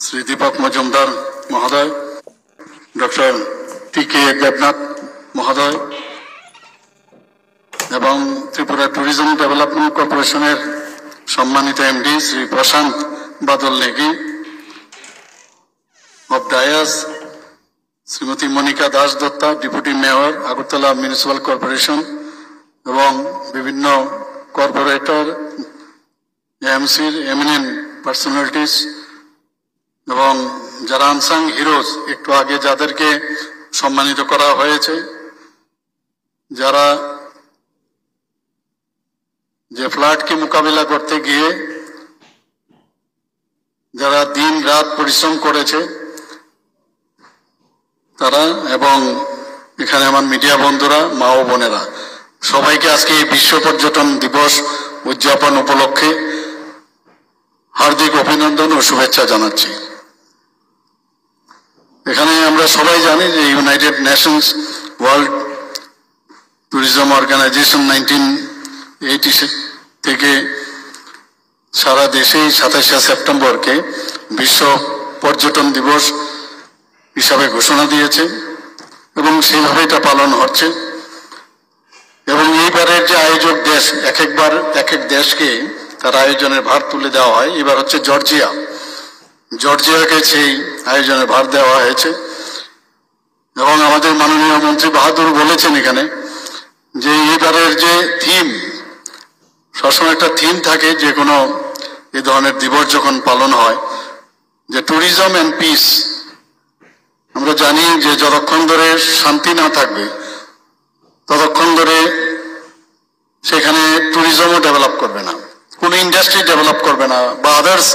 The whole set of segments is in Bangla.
শ্রী দীপক মজুমদার মহোদয়, ডক্টর টি.কে. দেবনাথ মহোদয় এবং ত্রিপুরা ট্যুরিজম ডেভেলপমেন্ট কর্পোরেশনের সম্মানিত MD Shri Prashant Badal Negi, of dais Shrimati Monika Das Dutta, deputy mayor Agartala municipal corporation এবং বিভিন্ন কর্পোরেটর, এএমসির এমিনেন্ট পার্সোনালিটিস এবং যারা আনসাং হিরোজ একটু আগে যাদেরকে সম্মানিত করা হয়েছে, যারা যে ফ্লাডকে মোকাবিলা করতে গিয়ে যারা দিন রাত পরিশ্রম করেছে তারা, এবং এখানে আমার মিডিয়া বন্ধুরা, মা ও বোনেরা, সবাইকে আজকে এই বিশ্ব পর্যটন দিবস উদযাপন উপলক্ষে হার্দিক অভিনন্দন ও শুভেচ্ছা জানাচ্ছি। এখানে আমরা সবাই জানি যে United Nations World Tourism Organization 1980 থেকে সারা দেশেই 27শে সেপ্টেম্বরকে বিশ্ব পর্যটন দিবস হিসাবে ঘোষণা দিয়েছে এবং সেইভাবে এটা পালন হচ্ছে। এবং এইবারের যে আয়োজক দেশ, এক এক দেশকে তার আয়োজনের ভার তুলে দেওয়া হয়। এবার হচ্ছে জর্জিয়াকে সেই আয়োজনের ভার দেওয়া হয়েছে এবং আমাদের মাননীয় মন্ত্রী বাহাদুর বলেছেন এখানে যে এইবারের যে থিম, সবসময় একটা থিম থাকে যে কোনো এই ধরনের দিবস যখন পালন হয়, যে ট্যুরিজম অ্যান্ড পিস। আমরা জানি যে যতক্ষণ ধরে শান্তি না থাকবে ততক্ষণ ধরে সেখানে ট্যুরিজমও ডেভেলপ করবে না, কোনো ইন্ডাস্ট্রি ডেভেলপ করবে না, বা আদার্স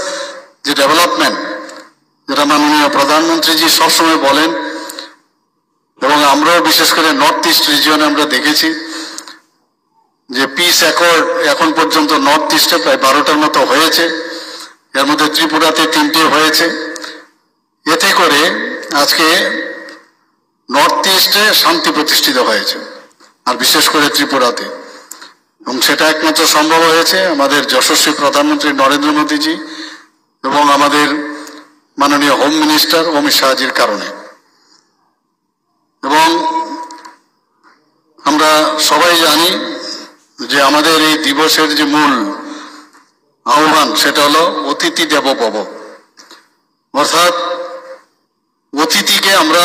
যে ডেভেলপমেন্ট যেটা মাননীয় প্রধানমন্ত্রীজি সবসময় বলেন। এবং আমরাও বিশেষ করে নর্থ ইস্ট রিজিয়নে আমরা দেখেছি যে পিস অ্যাকর্ড এখন পর্যন্ত নর্থ ইস্টে প্রায় 12টার মতো হয়েছে, এর মধ্যে ত্রিপুরাতে 3টে হয়েছে। এতে করে আজকে নর্থ ইস্টে শান্তি প্রতিষ্ঠিত হয়েছে, আর বিশেষ করে ত্রিপুরাতে। এবং সেটা একমাত্র সম্ভব হয়েছে আমাদের যশস্বী প্রধানমন্ত্রী নরেন্দ্র মোদীজি এবং আমাদের মাননীয় হোম মিনিস্টার অমিত শাহজির কারণে। এবং আমরা সবাই জানি যে আমাদের এই দিবসের যে মূল আহ্বান সেটা হলো অতিথি দেবো ভব, অর্থাৎ অতিথিকে আমরা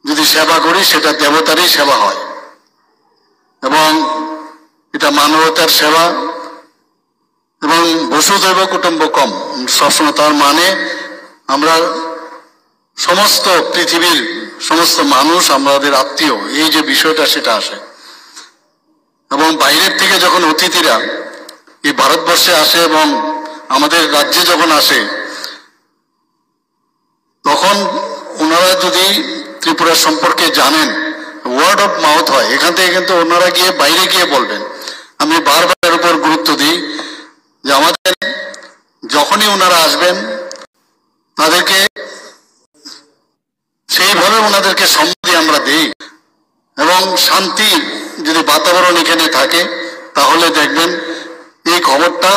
যদি সেবা করি সেটা দেবতারই সেবা হয় এবং এটা মানবতার সেবা। এবং বসুধৈব কুটুম্বকম সবসময় তার মানে আমরা সমস্ত পৃথিবীর সমস্ত মানুষ আমাদের আত্মীয়, এই যে বিষয়টা সেটা আসে। এবং বাইরের থেকে যখন অতিথিরা এই ভারতবর্ষে আসে এবং আমাদের রাজ্যে যখন আসে, তখন ওনারা যদি ত্রিপুরা সম্পর্কে জানেন, ওয়ার্ড অফ মাউথ হয় এখান থেকে, কিন্তু ওনারা গিয়ে বাইরে গিয়ে বলবেন। আমি বারবার এর উপর গুরুত্ব দিই যে আমাদের যখনই ওনারা আসবেন তাদেরকে সেইভাবে ওনাদেরকে সম্মান আমরা দিই এবং শান্তি যদি বাতাবরণ এখানে থাকে তাহলে দেখবেন এই খবরটা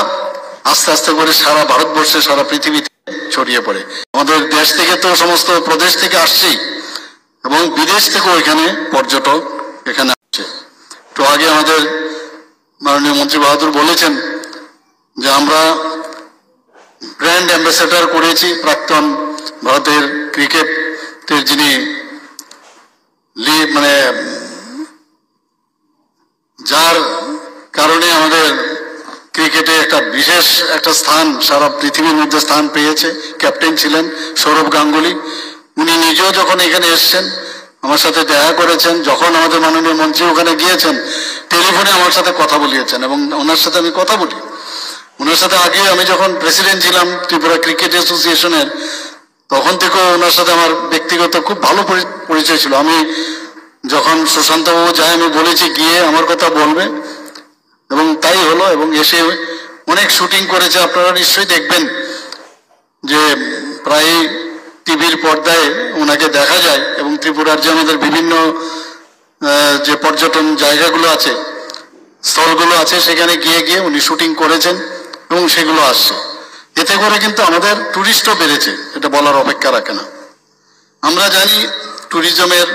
আস্তে আস্তে করে সারা ভারতবর্ষে, সারা পৃথিবীতে ছড়িয়ে পড়ে। আমাদের দেশ থেকে তো সমস্ত প্রদেশ থেকে আসছেই এবং বিদেশ থেকেও এখানে পর্যটক এখানে আসছে। তো আগে আমাদের মাননীয় মন্ত্রী বাহাদুর বলেছেন যে আমরা ব্র্যান্ড অ্যাম্বাসেডর করেছি প্রাক্তন ভারতের ক্রিকেটের যিনি মানে যার কারণে আমাদের ক্রিকেটে একটা বিশেষ একটা স্থান সারা পৃথিবীর মধ্যে স্থান পেয়েছে, ক্যাপ্টেন ছিলেন সৌরভ গাঙ্গুলি। উনি নিজেও যখন এখানে এসছেন আমার সাথে দেখা করেছেন, যখন আমাদের মাননীয় মন্ত্রী ওখানে গিয়েছেন টেলিফোনে আমার সাথে কথা বলিয়েছেন এবং ওনার সাথে আমি কথা বলি। ওনার সাথে আগে আমি যখন প্রেসিডেন্ট ছিলাম ত্রিপুরা ক্রিকেট অ্যাসোসিয়েশনের, তখন থেকেও ওনার সাথে আমার ব্যক্তিগত খুব ভালো পরিচয় ছিল। আমি যখন সুশান্তবাবু যায় আমি বলেছি গিয়ে আমার কথা বলবে, এবং তাই হলো। এবং এসে অনেক শুটিং করেছে, আপনারা নিশ্চয়ই দেখবেন যে প্রায় টিভির পর্দায় ওনাকে দেখা যায়। এবং ত্রিপুরার যে আমাদের বিভিন্ন যে পর্যটন জায়গাগুলো আছে, স্থলগুলো আছে, সেখানে গিয়ে গিয়ে উনি শুটিং করেছেন এবং সেগুলো আসছে। এতে করে কিন্তু আমাদের ট্যুরিস্টও বেড়েছে, এটা বলার অপেক্ষা রাখে না। আমরা জানি ট্যুরিজমের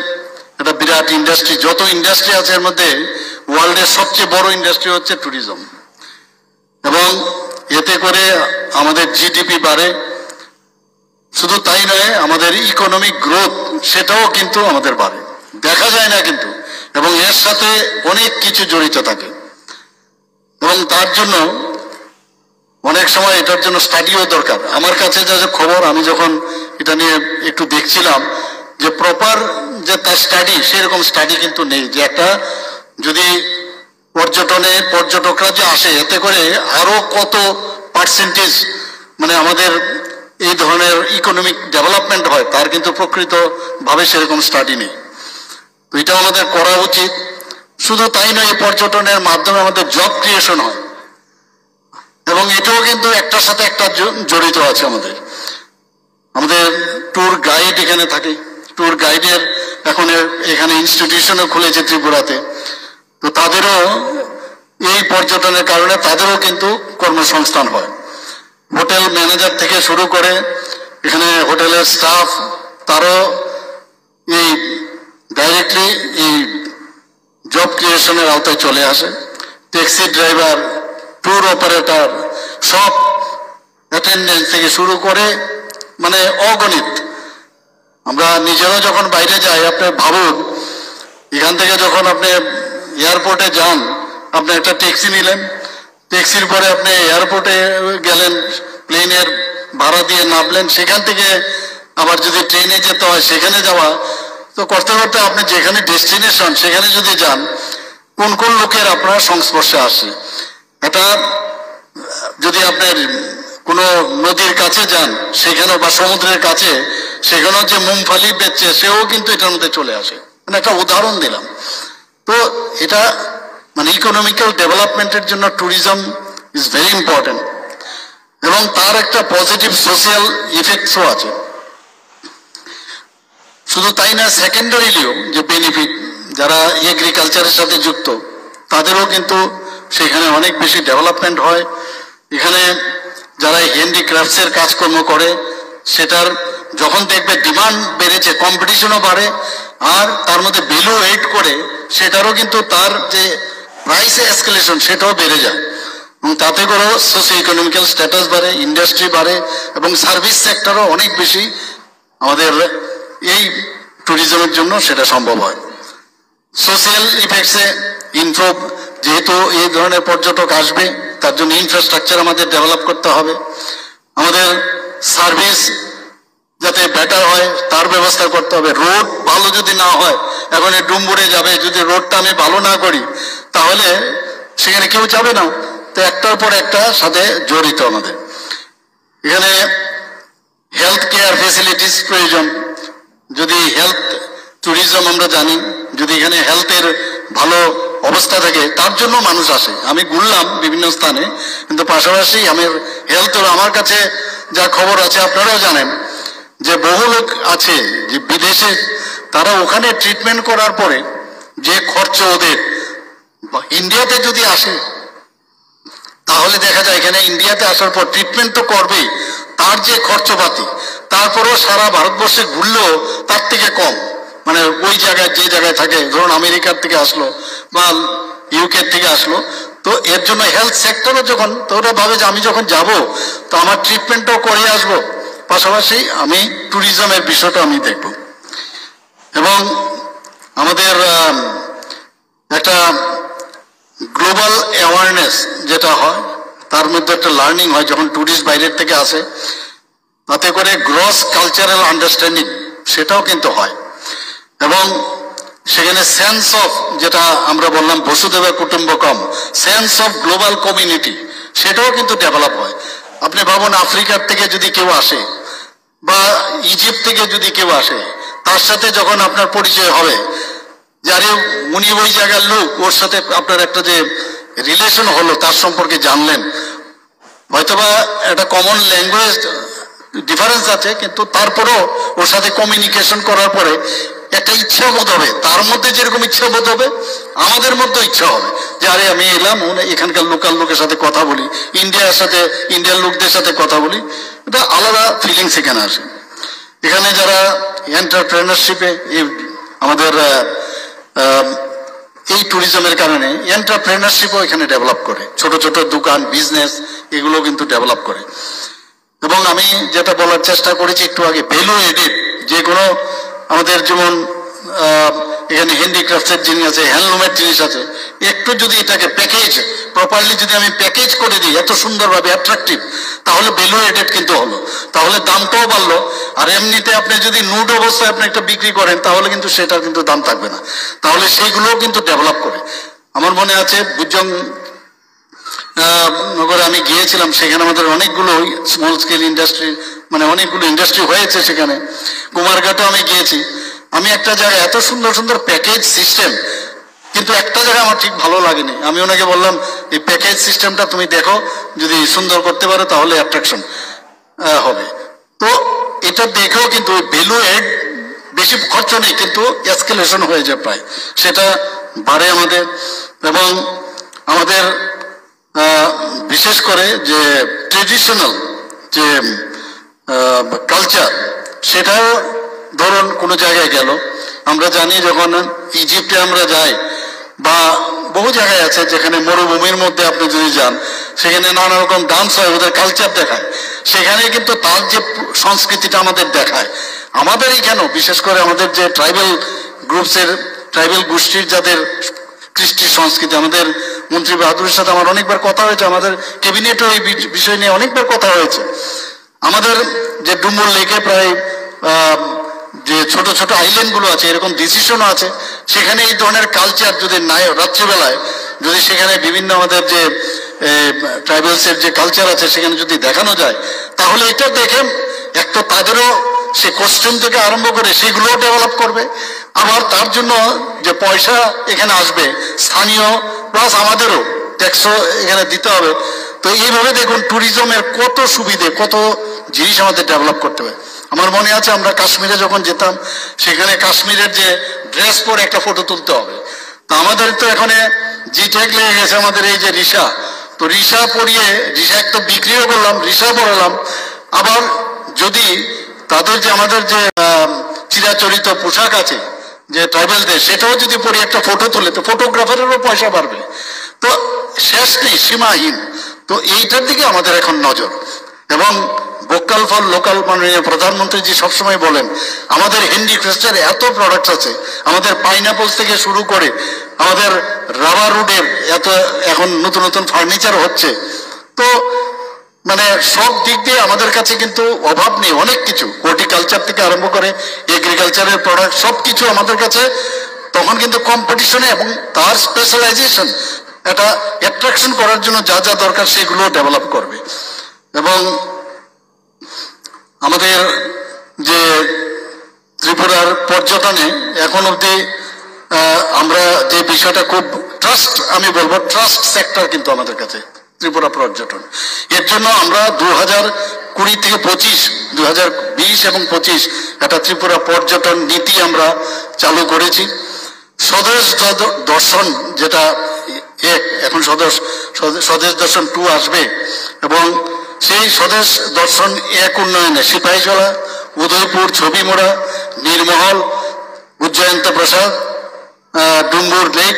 একটা বিরাট ইন্ডাস্ট্রি, যত ইন্ডাস্ট্রি আছে এর মধ্যে ওয়ার্ল্ডের সবচেয়ে বড় ইন্ডাস্ট্রি হচ্ছে ট্যুরিজম। এবং এতে করে আমাদের জিডিপি বাড়ে, শুধু তাই নয় আমাদের ইকোনমিক গ্রোথ সেটাও কিন্তু আমাদের বাড়ে, দেখা যায় না কিন্তু, এবং এর সাথে অনেক কিছু জড়িত থাকে। এবং তার জন্য অনেক সময় এটার জন্য স্টাডিও দরকার। আমার কাছে যা যে খবর, আমি যখন এটা নিয়ে একটু দেখছিলাম যে প্রপার যে তার স্টাডি, সেরকম স্টাডি কিন্তু নেই যে একটা যদি পর্যটকরা যে আসে এতে করে আরো কত পার্সেন্টেজ মানে আমাদের এই ধরনের ইকোনমিক ডেভেলপমেন্ট হয়, তার কিন্তু প্রকৃতভাবে সেরকম স্টাডি নেই। তো এটা আমাদের করা উচিত। শুধু তাই নয়, এই পর্যটনের মাধ্যমে আমাদের জব ক্রিয়েশন হয়, এবং এটাও কিন্তু একটার সাথে একটা জড়িত আছে। আমাদের ট্যুর গাইড এখানে থাকে, ট্যুর গাইডের এখন এখানে ইনস্টিটিউশনও খুলেছে ত্রিপুরাতে। তো তাদেরও এই পর্যটনের কারণে তাদেরও কিন্তু কর্মসংস্থান হয়। হোটেল ম্যানেজার থেকে শুরু করে এখানে হোটেলের স্টাফ, তারও এই ডাইরেক্টলি এই জব ক্রিয়েশনের আওতায় চলে আসে। ট্যাক্সি ড্রাইভার, ট্যুর অপারেটর, সব অ্যাটেন্ডেন্স থেকে শুরু করে মানে অগণিত। আমরা নিজেরাও যখন বাইরে যাই, আপনি ভাবুন এখান থেকে যখন আপনি এয়ারপোর্টে যান, আপনি একটা ট্যাক্সি নিলেন, ট্যাক্সির পরে আপনি এয়ারপোর্টে গেলেন, প্লেনের ভাড়া দিয়ে নামলেন, সেখান থেকে আবার যদি ট্রেনে যেতে হয় সেখানে যাওয়া, তো করতে করতে আপনি যেখানে ডেস্টিনেশন সেখানে যদি যান, কোন কোন লোকের আপনার সংস্পর্শে আসে। এটা যদি আপনার কোনো নদীর কাছে যান সেখানেও, বা সমুদ্রের কাছে, সেখানেও যে মুংফালি বেচছে সেও কিন্তু এটার মধ্যে চলে আসে। মানে একটা উদাহরণ দিলাম। তো এটা মানে ইকোনমিক্যাল ডেভেলপমেন্টের জন্য ট্যুরিজম ইজ ভেরি ইম্পর্টেন্ট, এবং তার একটা পজিটিভ সোশিয়াল ইফেক্টসও আছে। শুধু তাই না, সেকেন্ডারিলিও যে বেনিফিট, যারা এগ্রিকালচারের সাথে যুক্ত তাদেরও কিন্তু সেখানে অনেক বেশি ডেভেলপমেন্ট হয়। এখানে যারা হ্যান্ডিক্রাফটসের কাজকর্ম করে, সেটার যখন দেখবে ডিমান্ড বেড়েছে, কম্পিটিশনও বাড়ে, আর তার মধ্যে ভ্যালু এড করে, সেটারও কিন্তু তার যে প্রাইস এসকেলেশন সেটাও বেড়ে যায়, এবং তাতে করেও সোশিও ইকোনমিক্যাল স্ট্যাটাস বাড়ে, ইন্ডাস্ট্রি বাড়ে, এবং সার্ভিস সেক্টরও অনেক বেশি আমাদের এই ট্যুরিজমের জন্য সেটা সম্ভব হয়। সোশিয়াল ইফেক্টসে ইমপ্রুভ, যেহেতু এই ধরনের পর্যটক আসবে তার জন্য ইনফ্রাস্ট্রাকচার আমাদের ডেভেলপ করতে হবে, আমাদের সার্ভিস যাতে বেটার হয় তার ব্যবস্থা করতে হবে। রোড ভালো যদি না হয়, এখন এই ডুম্বুরে যাবে, যদি রোডটা আমি ভালো না করি তাহলে সেখানে কেউ যাবে না। তো একটার পর একটা সাথে জড়িত আমাদের এখানে হেলথ কেয়ার ফেসিলিটিস প্রয়োজন। যদি হেলথ ট্যুরিজম আমরা জানি, যদি এখানে হেলথের ভালো অবস্থা থাকে তার জন্য মানুষ আসে। আমি ঘুরলাম বিভিন্ন স্থানে, কিন্তু পাশাপাশি আমার কাছে যা খবর আছে আপনারাও জানেন যে বহু লোক আছে যে বিদেশে, তারা ওখানে ট্রিটমেন্ট করার পরে যে খরচ ওদের, ইন্ডিয়াতে যদি আসে তাহলে দেখা যায় এখানে ইন্ডিয়াতে আসার পর ট্রিটমেন্ট তো করবেই, তার যে খরচপাতি তারপরেও সারা ভারতবর্ষে ঘুরলেও তার থেকে কম। মানে ওই জায়গায় যে জায়গায় থাকে, ধরুন আমেরিকার থেকে আসলো বা ইউকে থেকে আসলো, তো এর জন্য হেলথ সেক্টরে যখন, তো ওরা ভাবে যে আমি যখন যাব তো আমার ট্রিটমেন্টও করে আসবো, পাশাপাশি আমি ট্যুরিজমের বিষয়টা আমি দেখব। এবং আমাদের একটা গ্লোবাল অ্যাওয়ারনেস যেটা হয়, তার মধ্যে একটা লার্নিং হয় যখন ট্যুরিস্ট বাইরের থেকে আসে, তাতে করে গ্রস কালচারাল আন্ডারস্ট্যান্ডিং সেটাও কিন্তু হয়, এবং সেখানে সেন্স অফ, যেটা আমরা বললাম বসুধৈব কুটুম্বকম, সেন্স অফ গ্লোবাল কমিউনিটি সেটাও কিন্তু ডেভেলপ হয়। আপনি ভাবুন আফ্রিকার থেকে যদি কেউ আসে বা ইজিপ্ট থেকে যদি কেউ আসে, তার সাথে যখন আপনার পরিচয় হবে, যারে উনি ওই জায়গার লোক, ওর সাথে আপনার একটা যে রিলেশন হলো, তার সম্পর্কে জানলেন, হয়তোবা একটা কমন ল্যাঙ্গুয়েজ ডিফারেন্স আছে, কিন্তু তারপরেও ওর সাথে কমিউনিকেশন করার পরে একটা ইচ্ছা বোধ হবে, তার মধ্যে যেরকম ইচ্ছা বোধ হবে আমাদের মধ্যে ইচ্ছা হবে যে আরে আমি এলাম এখানকার লোকাল লোকের সাথে কথা বলি, ইন্ডিয়ার লোকদের সাথে কথা বলি, এটা আলাদা ফিলিংস এখানে আসে। এখানে যারা এন্টারপ্রেনারশিপে আমাদের এই ট্যুরিজমের কারণে এন্টারপ্রেনারশিপও এখানে ডেভেলপ করে, ছোট ছোট দোকান বিজনেস এগুলো কিন্তু ডেভেলপ করে। এবং আমি যেটা বলার চেষ্টা করেছি একটু আগে, ভ্যালু এডেড যে কোনো আমাদের যেমন এখানে হ্যান্ডিক্রাফটের জিনিস আছে, হ্যান্ডলুমের জিনিস আছে, একটু যদি এটাকে প্যাকেজ প্রপারলি যদি আমি প্যাকেজ করে দিই এত সুন্দরভাবে অ্যাট্রাকটিভ, তাহলে ভ্যালু এডেড কিন্তু হলো, তাহলে দামটাও বাড়লো। আর এমনিতে আপনি যদি নুড অবস্থায় আপনি একটা বিক্রি করেন তাহলে কিন্তু সেটার কিন্তু দাম থাকবে না, তাহলে সেইগুলোও কিন্তু ডেভেলপ করে। আমার মনে আছে বুজং নগরে আমি গিয়েছিলাম, সেখানে আমাদের অনেকগুলো স্মল স্কেল ইন্ডাস্ট্রি মানে অনেকগুলো ইন্ডাস্ট্রি হয়েছে সেখানে। কুমারঘাটও আমি গিয়েছি, আমি একটা জায়গায় এত সুন্দর সুন্দর প্যাকেজ সিস্টেম, কিন্তু একটা জায়গায় আমার ঠিক ভালো লাগেনি। আমি ওনাকে বললাম এই প্যাকেজ সিস্টেমটা তুমি দেখো, যদি সুন্দর করতে পারো তাহলে অ্যাট্রাকশন হবে। তো এটা দেখেও কিন্তু ভ্যালু এড বেশি খরচ নেই, কিন্তু এসকেলেশন হয়ে যায় প্রায়, সেটা বাড়ে আমাদের। এবং আমাদের বিশেষ করে যে ট্রেডিশনাল যে কালচার, সেটাও ধরুন কোনো জায়গায় গেল, আমরা জানি যখন ইজিপ্টে আমরা যাই বা বহু জায়গায় আছে যেখানে মরুভূমির মধ্যে আপনি যদি যান, সেখানে নানা রকম ডান্স হয়, ওদের কালচার দেখায়, সেখানে কিন্তু তার যে সংস্কৃতিটা আমাদের দেখায়। আমাদের এখানেও বিশেষ করে আমাদের যে ট্রাইবাল গ্রুপসের ট্রাইবাল গোষ্ঠীর যাদের কৃষ্টি সংস্কৃতি, আমাদের মন্ত্রী বাহাদুরের সাথে আমার অনেকবার কথা হয়েছে, আমাদের ক্যাবিনেটও এই বিষয় নিয়ে অনেকবার কথা হয়েছে। আমাদের যে ডুমুর লেকে প্রায় যে ছোট ছোট আইল্যান্ডগুলো আছে, এরকম ডিসিশনও আছে, সেখানে এই ধরনের কালচার যদি নাই রাত্রিবেলায় যদি সেখানে বিভিন্ন আমাদের যে ট্রাইবালসের যে কালচার আছে সেখানে যদি দেখানো যায়, তাহলে এটা দেখে একটা তাদেরও সে কস্টিউম থেকে আরম্ভ করে সেগুলোও ডেভেলপ করবে। আবার তার জন্য যে পয়সা এখানে আসবে স্থানীয় প্লাস আমাদেরও ট্যাক্সও এখানে দিতে হবে। তো এইভাবে দেখুন ট্যুরিজমের কত সুবিধে, কত জিনিস আমাদের ডেভেলপ করতে হবে। আমার মনে আছে আমরা কাশ্মীরে যখন যেতাম, সেখানে কাশ্মীরের যে ড্রেস পরে একটা ফটো তুলতে হবে, তো আমাদের তো এখানে জি ট্যাগ লেগে গেছে আমাদের এই যে রিসা, তো রিসা পরিয়ে রিসা একটা বিক্রিও করলাম, রিসা পরালাম। আবার যদি তাদের যে আমাদের যে চিরাচরিত পোশাক আছে যে ট্রাইবেলদের, সেটাও যদি পরে একটা ফটো তুলে, তো ফটোগ্রাফারেরও পয়সা বাড়বে। তো শেষ নেই, সীমাহীন। তো এইটার দিকে আমাদের এখন নজর। এবং ভোকাল ফর লোকাল মাননীয় প্রধানমন্ত্রীজি সবসময় বলেন আমাদের হ্যান্ডিক্রাফটের এত প্রোডাক্টস আছে, আমাদের পাইনাপলস থেকে শুরু করে আমাদের রাবার উডের এত এখন নতুন নতুন ফার্নিচার হচ্ছে। তো মানে সব দিক দিয়ে আমাদের কাছে কিন্তু অভাব নেই, অনেক কিছু হর্টিকালচার থেকে আরম্ভ করে এগ্রিকালচারের প্রোডাক্ট সব কিছু আমাদের কাছে। তখন কিন্তু কম্পিটিশনে এবং তার স্পেশালাইজেশন এটা অ্যাট্রাকশন করার জন্য যা যা দরকার সেগুলো ডেভেলপ করবে। এবং আমাদের যে ত্রিপুরার পর্যটনে এখন অবধি আমরা যে বিষয়টা খুব ট্রাস্ট, আমি বলবো ট্রাস্ট সেক্টর কিন্তু আমাদের কাছে ত্রিপুরা পর্যটন। এর জন্য আমরা 2020 থেকে 25, 2020 এবং 25 একটা ত্রিপুরা পর্যটন নীতি আমরা চালু করেছি। স্বদেশ দর্শন যেটা এখন স্বদেশ দর্শন 2 আসবে, এবং সেই স্বদেশ দর্শন 1 উন্নয়নে সিপাহীজলা, উদয়পুর, ছবিমোড়া, নীরমহল, উজ্জয়ন্ত প্রসাদ, ডুম্বুর লেক,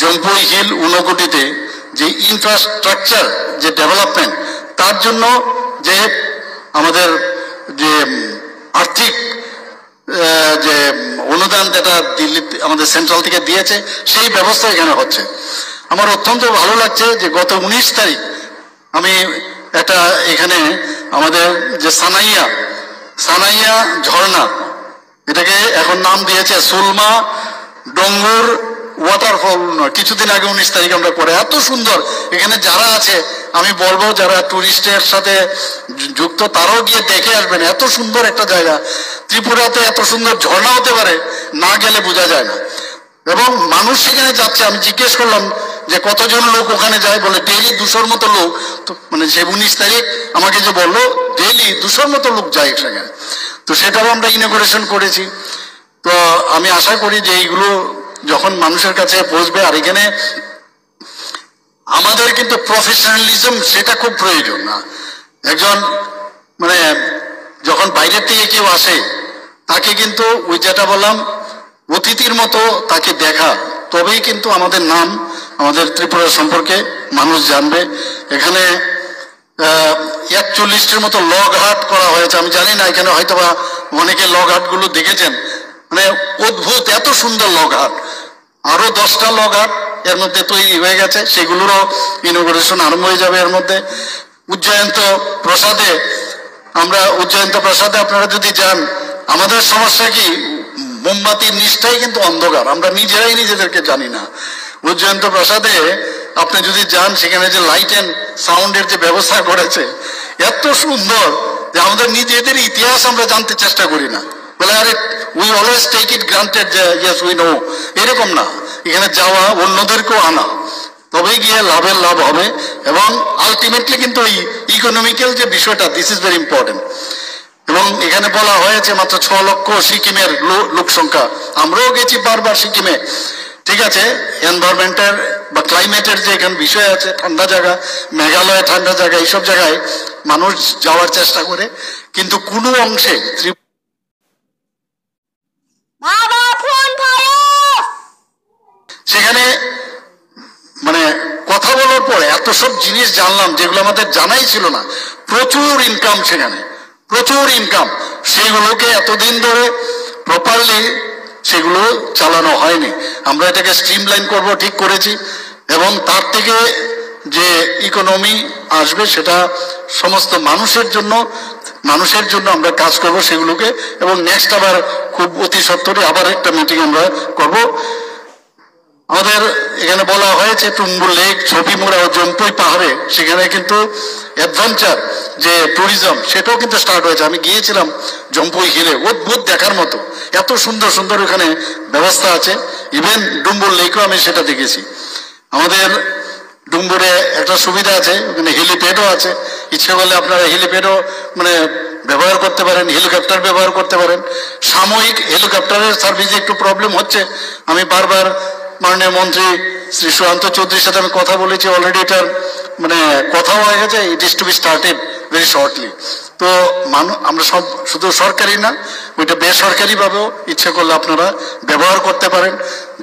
জম্পুই হিল, ঊনকোটিতে যে ইনফ্রাস্ট্রাকচার যে ডেভেলপমেন্ট, তার জন্য যে আমাদের যে আর্থিক যে অনুদান যেটা দিল্লি আমাদের সেন্ট্রাল থেকে দিয়েছে, সেই ব্যবস্থা এখানে হচ্ছে। আমার অত্যন্ত ভালো লাগছে যে গত 19 তারিখ আমি একটা এখানে আমাদের যে সানাইয়া ঝর্ণা, এটাকে এখন নাম দিয়েছে সুলমা ডঙ্গুর ওয়াটারফল। কিছুদিন আগে 19 তারিখ আমরা করে, এত সুন্দর। এখানে যারা আছে আমি বলবো যারা টুরিস্টের সাথে যুক্ত তারাও গিয়ে দেখে আসবেন, এত সুন্দর একটা জায়গা। ত্রিপুরাতে এত সুন্দর ঝর্ণা হতে পারে না গেলে বোঝা যায় না। এবং মানুষ সেখানে যাচ্ছে, আমি জিজ্ঞেস করলাম যে কতজন লোক ওখানে যায়, বলে ডেইলি 200-র মতো লোক। তো মানে সে 19 তারিখ আমাকে যে বললো ডেইলি 200-র মতো লোক যায় সেখানে। তো সেটাও আমরা ইনোগ্রেশন করেছি। তো আমি আশা করি যে এইগুলো যখন মানুষের কাছে পৌঁছবে, আর এখানে আমাদের কিন্তু প্রফেশনালিজম সেটা খুব প্রয়োজন না। একজন মানে যখন বাইরের থেকে কেউ আসে তাকে কিন্তু ওই যেটা বললাম অতিথির মতো তাকে দেখা, তবেই কিন্তু আমাদের নাম, আমাদের ত্রিপুরা সম্পর্কে মানুষ জানবে। এখানে 41টির মতো লগ হাট করা হয়েছে। আমি জানি না এখানে হয়তোবা অনেকে লগ হাট গুলো দেখেছেন, মানে অদ্ভুত এত সুন্দর লগ হাট। আরো 10টা লগ হাট এর মধ্যে তৈরি হয়ে গেছে, সেগুলোরও ইনোগ্রেশন আরম্ভ হয়ে যাবে এর মধ্যে। উজ্জয়ন্ত প্রসাদে আপনারা যদি যান, আমাদের সমস্যা কি, মোমবাতির নিচটাই কিন্তু অন্ধকার, আমরা নিজেরাই নিজেদেরকে জানি না। উজ্জয়ন্ত প্রসাদে আপনি যদি যান, সেখানে যে লাইট অ্যান্ড সাউন্ডের যে ব্যবস্থা করেছে এত সুন্দর যে আমাদের নিজেদের ইতিহাস আমরা জানতে চেষ্টা করি না। বলে আরে we always take it granted যে ইয়েস উই নো, এরকম না। এখানে যাওয়া, অন্যদেরকেও আনা, তবেই গিয়ে লাভের লাভ হবে। এবং আলটিমেটলি কিন্তু এই ইকোনমিক্যাল যে বিষয়টা, দিস ইজ ভেরি ইম্পর্টেন্ট। এবং এখানে বলা হয়েছে মাত্র 6 লক্ষ সিকিমের লোক সংখ্যা। আমরাও গেছি বারবার সিকিমে, ঠিক আছে। এনভায়রনমেন্টের বা ক্লাইমেটের যে এখানে বিষয় আছে, ঠান্ডা জায়গা, মেঘালয় ঠান্ডা জায়গা, এইসব জায়গায় মানুষ যাওয়ার চেষ্টা করে, কিন্তু কোনো অংশে সেখানে মানে কথা বলার পরে এত সব জিনিস জানলাম যেগুলো আমাদের জানাই ছিল না। প্রচুর ইনকাম সেখানে, প্রচুর ইনকাম। সেগুলোকে এতদিন ধরে প্রপারলি সেগুলো চালানো হয়নি। আমরা এটাকে স্ট্রিমলাইন করব, ঠিক করেছি। এবং তার থেকে যে ইকোনমি আসবে সেটা সমস্ত মানুষের জন্য আমরা কাজ করব সেগুলোকে। এবং নেক্সট আবার খুব অতি সত্বরে আবার একটা মিটিং আমরা করব। আমাদের এখানে বলা হয়েছে টুম্বুর লেক, ছবিমুড়া ও জম্পুই পাহাড়ে সেখানে কিন্তু অ্যাডভেঞ্চার যে ট্যুরিজম সেটাও কিন্তু স্টার্ট হয়েছে। আমি গিয়েছিলাম জম্পুই হিলে, অদ্ভুত দেখার মতো, এত সুন্দর সুন্দর ওখানে ব্যবস্থা আছে। ইভেন ডুম্বুর লেকও আমি সেটা দেখেছি। আমাদের ডুম্বুরে একটা সুবিধা আছে, ওখানে হেলিপ্যাডও আছে। ইচ্ছে করলে আপনারা হেলিপ্যাডও মানে ব্যবহার করতে পারেন, হেলিকপ্টার ব্যবহার করতে পারেন। সাময়িক হেলিকপ্টারের সার্ভিসে একটু প্রবলেম হচ্ছে। আমি বারবার মাননীয় মন্ত্রী শ্রী সুশান্ত চৌধুরীর সাথে আমি কথা বলেছি, অলরেডি এটার মানে কথা হয়ে গেছে, it is to be started very shortly. তো আমরা সব শুধু সরকারি না, ওইটা বেসরকারি ভাবেও ইচ্ছে করলে আপনারা ব্যবহার করতে পারেন।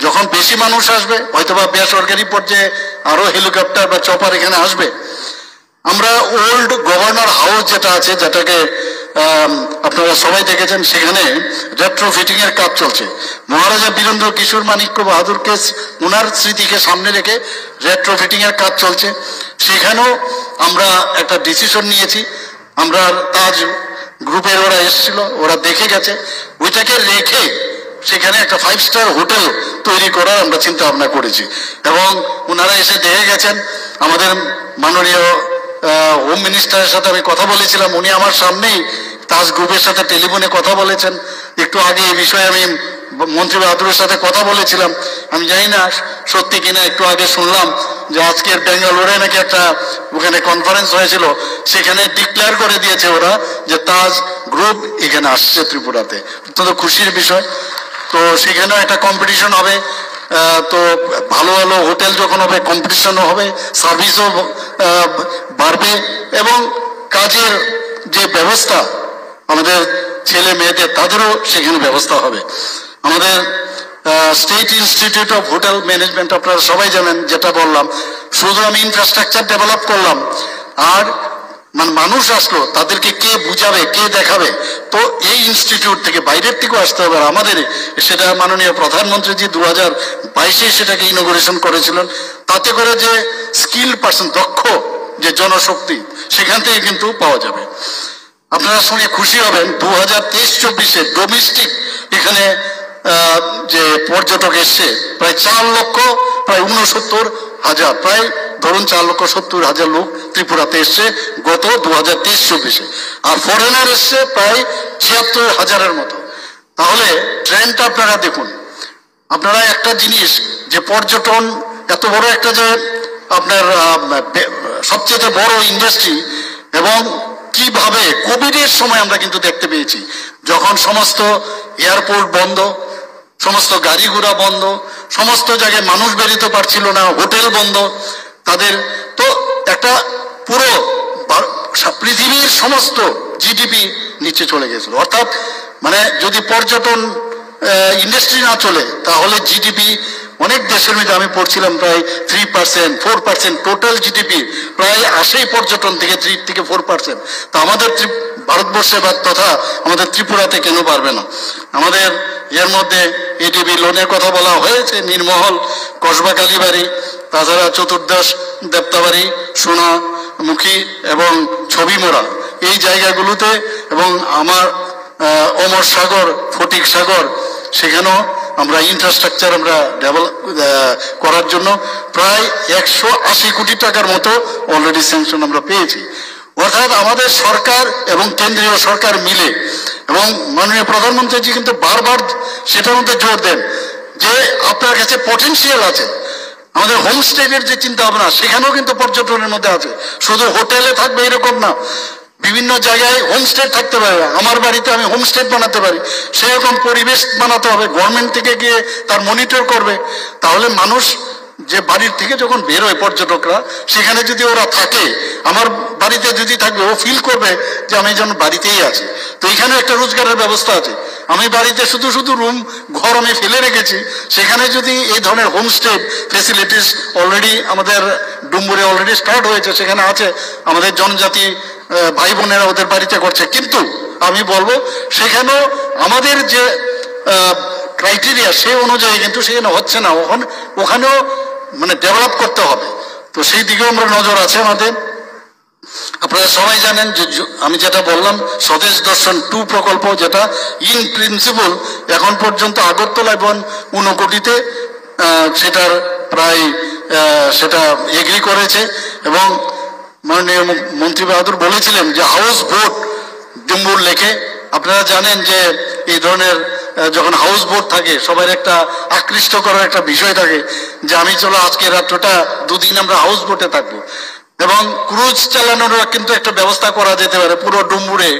যখন বেশি মানুষ আসবে, হয়তোবা বেসরকারি পর্যায়ে আরো হেলিকপ্টার বা চপার এখানে আসবে। আমরা ওল্ড গভর্নর হাউস যেটা আছে, যেটাকে আপনারা সবাই দেখেছেন, সেখানে রেট্রোফিটিং এর কাজ চলছে। মহারাজা বীরেন্দ্র কিশোর মাণিক্য বাহাদুরকে, ওনার স্মৃতিকে সামনে রেখে রেট্রোফিটিং এর কাজ চলছে। সেখানেও আমরা একটা ডিসিশন নিয়েছি। আমরা তাজ গ্রুপের ওরা এসেছিল, ওরা দেখে গেছে, ওইটাকে রেখে সেখানে একটা 5 স্টার হোটেল তৈরি করার আমরা চিন্তা ভাবনা করেছি। এবং ওনারা এসে দেখে গেছেন। আমাদের মাননীয় হোম মিনিস্টারের সাথে আমি কথা বলেছিলাম, উনি আমার সামনেই তাজ গ্রুপের সাথে টেলিফোনে কথা বলেছেন। একটু আগে এই বিষয়ে আমি মন্ত্রী বাহাদুরের সাথে কথা বলেছিলাম। আমি জানি না সত্যি কিনা, একটু আগে শুনলাম যে আজকের বেঙ্গালুরে নাকি একটা ওখানে কনফারেন্স হয়েছিল, সেখানে ডিক্লেয়ার করে দিয়েছে ওরা যে তাজ গ্রুপ এখানে আসছে ত্রিপুরাতে। অত্যন্ত খুশির বিষয়। তো সেখানেও একটা কম্পিটিশন হবে। তো ভালো ভালো হোটেল যখন হবে, কম্পিটিশনও হবে, সার্ভিসও বাড়বে, এবং কাজের যে ব্যবস্থা আমাদের ছেলে মেয়েদের, তাদেরও সেখানে ব্যবস্থা হবে। আমাদের state institute of hotel management আপনারা সবাই জানেন, যেটা বললাম, শুধু আমি ইনফ্রাস্ট্রাকচার ডেভেলপ করলাম আর মানে মানুষ আসলো, তাদেরকে কে বুঝাবে, কে দেখাবে? তো এই ইনস্টিটিউট থেকে বাইরের থেকেও আসতে হবে। আর আমাদের সেটা মাননীয় প্রধানমন্ত্রীজি 2022-এ সেটাকে ইনোগ্রেশন করেছিলেন। তাতে করে যে স্কিল পার্সন, দক্ষ যে জনশক্তি, সেখান থেকে কিন্তু পাওয়া যাবে। আপনারা শুনে খুশি হবেন, 2023-24-এ ডোমেস্টিক এখানে যে পর্যটক এসছে প্রায় 4 লক্ষ, প্রায় 69,000, প্রায় ধরুন 4,70,000 লোক ত্রিপুরাতে এসছে গত 2023-24-এ। আর ফরেনার এসছে প্রায় 76,000-এর মতো। তাহলে ট্রেন্ডটা আপনারা দেখুন। আপনারা একটা জিনিস, যে পর্যটন এত বড় একটা, যে আপনার সবচেয়ে বড় ইন্ডাস্ট্রি, এবং কিভাবে কোভিডের সময় আমরা কিন্তু দেখতে পেয়েছি, যখন সমস্ত এয়ারপোর্ট বন্ধ, সমস্ত গাড়ি ঘোড়া বন্ধ, সমস্ত জায়গায় মানুষ বেরোতে পারছিল না, হোটেল বন্ধ তাদের। তো একটা পুরো পৃথিবীর সমস্ত জিডিপি নিচে চলে গেছিল। অর্থাৎ মানে যদি পর্যটন ইন্ডাস্ট্রি না চলে তাহলে জিডিপি অনেক দেশের মধ্যে আমি পড়ছিলাম প্রায় 3%, 4% টোটাল জিডিপি প্রায় আসেই পর্যটন থেকে 3 থেকে 4%। তো আমাদের ভারতবর্ষে বা তথা আমাদের ত্রিপুরাতে কেন পারবে না? আমাদের এর মধ্যে এডিবি লোনের কথা বলা হয়েছে, নীরমহল, কসবা কালীবাড়ি, তাছাড়া চতুর্দশ দেবতাবাড়ি, সোনামুখী এবং ছবিমোড়া এই জায়গাগুলোতে, এবং আমার অমর সাগর, ফটিক সাগর, সেখানেও আমরা ইনফ্রাস্ট্রাকচার আমরা ডেভেলপ করার জন্য প্রায় 180 কোটি টাকার মতো অলরেডি স্যাংশন আমরা পেয়েছি। অর্থাৎ আমাদের সরকার এবং কেন্দ্রীয় সরকার মিলে, এবং মাননীয় প্রধানমন্ত্রীজি কিন্তু বারবার সেটার মধ্যে জোর দেন যে আপনার কাছে পটেনশিয়াল আছে। আমাদের হোমস্টের যে চিন্তা ভাবনা সেখানেও কিন্তু পর্যটনের মধ্যে আছে, শুধু হোটেলে থাকবে এরকম না, বিভিন্ন জায়গায় হোমস্টে থাকতে পারবে। আমার বাড়িতে আমি হোমস্টে বানাতে পারি, সেরকম পরিবেশ বানাতে হবে, গভর্নমেন্ট থেকে গিয়ে তার মনিটর করবে। তাহলে মানুষ যে বাড়ির থেকে যখন বের হয় পর্যটকরা, সেখানে যদি ওরা থাকে, আমার বাড়িতে যদি থাকবে, ও ফিল করবে যে আমি যেন বাড়িতেই আছি। তো এখানে একটা রোজগারের ব্যবস্থা আছে। আমি বাড়িতে শুধু শুধু রুম ঘর আমি ফেলে রেখেছি, সেখানে যদি এই ধরনের হোমস্টে ফেসিলিটিস অলরেডি আমাদের ডুম্বুরে অলরেডি স্টার্ট হয়েছে, সেখানে আছে, আমাদের জনজাতি ভাই বোনেরা ওদের বাড়িতে করছে। কিন্তু আমি বলবো সেখানেও আমাদের যে ক্রাইটেরিয়া সেই অনুযায়ী কিন্তু সেখানে হচ্ছে না, ওখানেও মানে ডেভেলপ করতে হবে। তো সেই দিকেও আমরা নজর আছে আমাদের। আপনারা সবাই জানেন যে আমি যেটা বললাম স্বদেশ দর্শন 2 প্রকল্প, যেটা ইন প্রিন্সিপাল এখন পর্যন্ত আগরতলা এবং ঊনকোটিতে সেটার প্রায় সেটা এগ্রি করেছে। এবং মাননীয় মন্ত্রী বাহাদুর বলেছিলেন যে হাউস বোট ডুম্বুর লেকে, আপনারা জানেন যে এই ধরনের যখন হাউস বোট থাকে সবার একটা আকৃষ্ট করার একটা বিষয় থাকে যে আমি চলো আজকে রাত্রটা 2 দিন আমরা হাউস বোটে থাকবো। এবং ক্রুজ চালানোর কিন্তু একটা ব্যবস্থা করা যেতে পারে পুরো ডুম্বুরে,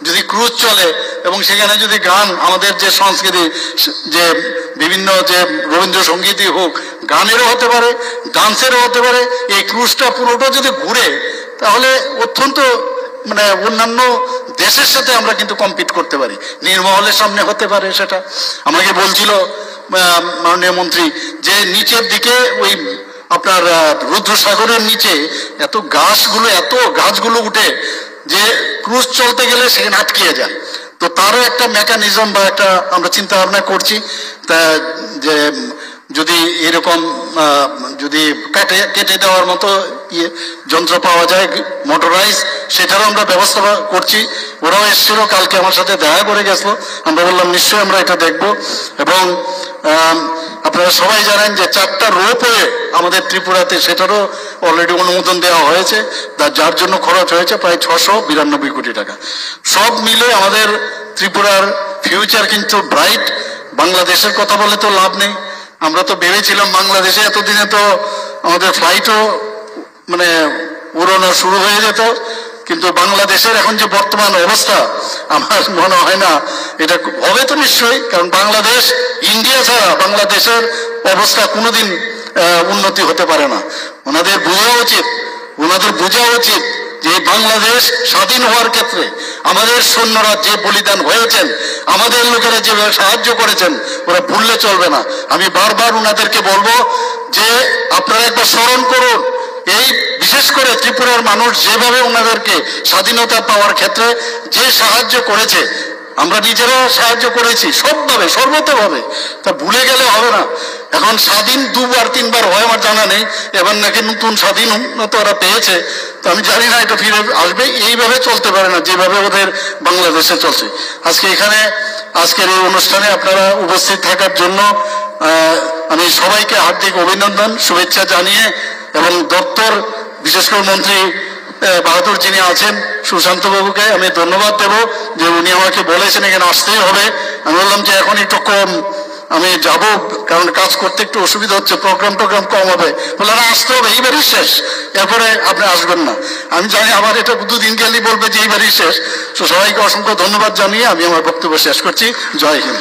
যদি ক্রুজ চলে এবং সেখানে যদি গান, আমাদের যে সংস্কৃতি, যে বিভিন্ন যে রবীন্দ্রসঙ্গীতই হোক, গানেরও হতে পারে, ডান্সেরও হতে পারে, এই ক্রুজটা পুরোটা যদি ঘুরে তাহলে অত্যন্ত মানে অন্যান্য দেশের সাথে আমরা কিন্তু কম্পিট করতে পারি। নীরমহলের সামনে হতে পারে সেটা। আমাকে বলছিল মাননীয় মন্ত্রী যে নিচের দিকে ওই আপনার রুদ্রসাগরের নিচে এত গাছগুলো উঠে যে ক্রুজ চলতে গেলে সেখানে আটকিয়ে যায়। তো তারও একটা মেকানিজম বা একটা আমরা চিন্তা ভাবনা করছি, তা যে যদি এরকম যদি কেটে দেওয়ার মতো যন্ত্র পাওয়া যায় মোটরাইজ, সেটারও আমরা ব্যবস্থা করছি। ওরাও এসেছিল কালকে আমার সাথে দেখা করে গেছিল, আমরা বললাম নিশ্চয়ই আমরা এটা দেখব। এবং আপনারা সবাই জানেন যে 4টা রোপওয়ে আমাদের ত্রিপুরাতে, সেটারও অলরেডি অনুমোদন দেওয়া হয়েছে, যার জন্য খরচ হয়েছে প্রায় 692 কোটি টাকা। সব মিলে আমাদের ত্রিপুরার ফিউচার কিন্তু ব্রাইট। বাংলাদেশের কথা বলে তো লাভ নেই, আমরা তো ভেবেছিলাম বাংলাদেশে এতদিনে তো আমাদের ফ্লাইটও মানে উড়ানো শুরু হয়ে যেত, কিন্তু বাংলাদেশের এখন যে বর্তমান অবস্থা আমার মনে হয় না এটা হবে। তো নিশ্চয়ই, কারণ বাংলাদেশ ইন্ডিয়া ছাড়া বাংলাদেশের অবস্থা কোনোদিন উন্নতি হতে পারে না। ওনাদের বোঝা উচিত যে বাংলাদেশ স্বাধীন হওয়ার ক্ষেত্রে আমাদের সৈন্যরা যে বলিদান হয়েছেন, আমাদের লোকেরা যেভাবে সাহায্য করেছেন, ওরা ভুললে চলবে না। আমি বারবার ওনাদেরকে বলবো যে আপনারা একবার স্মরণ করুন, এই বিশেষ করে ত্রিপুরার মানুষ যেভাবে ওনাদেরকে স্বাধীনতা পাওয়ার ক্ষেত্রে যে সাহায্য করেছে, আমরা নিজেরাও সাহায্য করেছি সবভাবে, সর্বতভাবে। তা ভুলে গেলে হবে না। এখন স্বাধীন 2বার 3বার হয় আমার জানা নেই, এবার নাকি নতুন স্বাধীনতা ওরা পেয়েছে। তো আমি জানি না এটা ফিরে আসবে, এইভাবে চলতে পারে না যেভাবে ওদের বাংলাদেশে চলছে। আজকের এই অনুষ্ঠানে আপনারা উপস্থিত থাকার জন্য আমি সবাইকে হার্দিক অভিনন্দন শুভেচ্ছা জানিয়ে, এবং দপ্তর বিশেষ করে মন্ত্রী বাহাদুর যিনি আছেন সুশান্ত বাবুকে আমি ধন্যবাদ দেব যে উনি আমাকে বলেছেন এখানে আসতেই হবে। আমি বললাম যে এখন একটু কম আমি যাব, কারণ কাজ করতে একটু অসুবিধা হচ্ছে, প্রোগ্রাম কম হবে। বললাম আসতে হবে, এইবারই শেষ, এরপরে আপনি আসবেন না। আমি জানি আবার এটা 2 দিন গেলেই বলবে যে এইবারই শেষ। তো সবাইকে অসংখ্য ধন্যবাদ জানিয়ে আমি আমার বক্তব্য শেষ করছি। জয় হিন্দ।